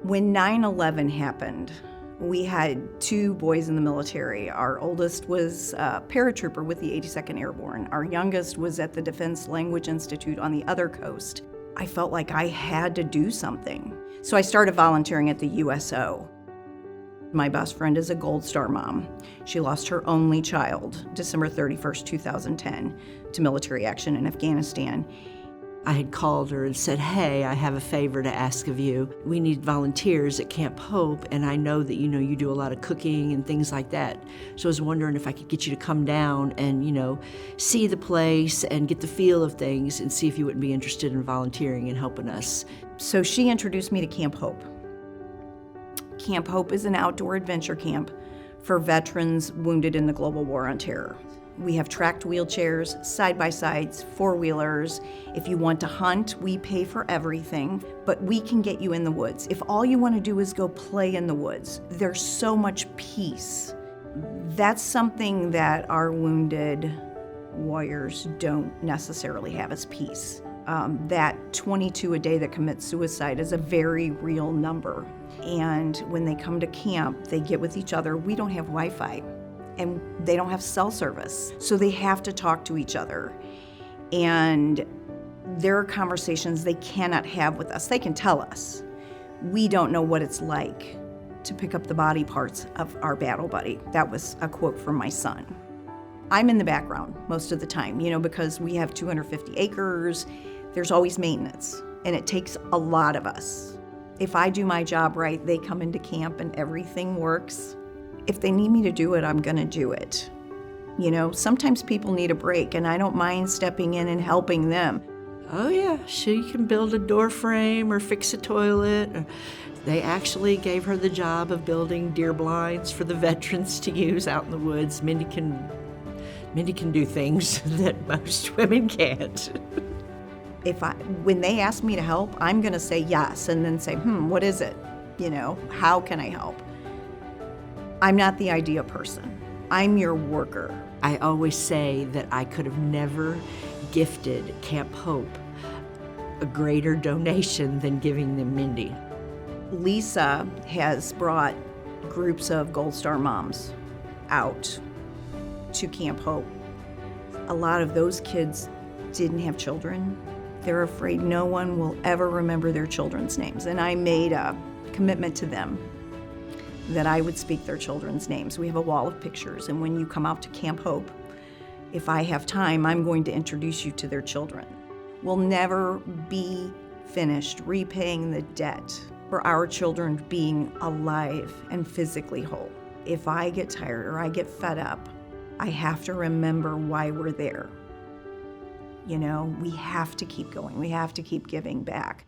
When 9/11 happened, we had 2 boys in the military. Our oldest was a paratrooper with the 82nd Airborne. Our youngest was at the Defense Language Institute on the other coast. I felt like I had to do something. So I started volunteering at the USO. My best friend is a Gold Star mom. She lost her only child, December 31st, 2010, to military action in Afghanistan. I had called her and said, hey, I have a favor to ask of you. We need volunteers at Camp Hope, and I know that, you do a lot of cooking and things like that. So I was wondering if I could get you to come down and, see the place and get the feel of things and see if you wouldn't be interested in volunteering and helping us. So she introduced me to Camp Hope. Camp Hope is an outdoor adventure camp for veterans wounded in the global war on terror. We have tracked wheelchairs, side-by-sides, four-wheelers. If you want to hunt, we pay for everything, but we can get you in the woods. If all you want to do is go play in the woods, there's so much peace. That's something that our wounded warriors don't necessarily have as peace. That 22 a day that commit suicide is a very real number. And when they come to camp, they get with each other. We don't have Wi-Fi. And they don't have cell service, so they have to talk to each other. And there are conversations they cannot have with us. They can tell us. We don't know what it's like to pick up the body parts of our battle buddy. That was a quote from my son. I'm in the background most of the time, because we have 250 acres. There's always maintenance, and it takes a lot of us. If I do my job right, they come into camp and everything works. If they need me to do it, I'm gonna do it. Sometimes people need a break, and I don't mind stepping in and helping them. Oh yeah, she can build a door frame or fix a toilet. They actually gave her the job of building deer blinds for the veterans to use out in the woods. Mendi can do things that most women can't. When they ask me to help, I'm gonna say yes, and then say, what is it? How can I help? I'm not the idea person. I'm your worker. I always say that I could have never gifted Camp Hope a greater donation than giving them Mendi. Lisa has brought groups of Gold Star moms out to Camp Hope. A lot of those kids didn't have children. They're afraid no one will ever remember their children's names. And I made a commitment to them that I would speak their children's names. We have a wall of pictures, and when you come out to Camp Hope, if I have time, I'm going to introduce you to their children. We'll never be finished repaying the debt for our children being alive and physically whole. If I get tired or I get fed up, I have to remember why we're there. We have to keep going. We have to keep giving back.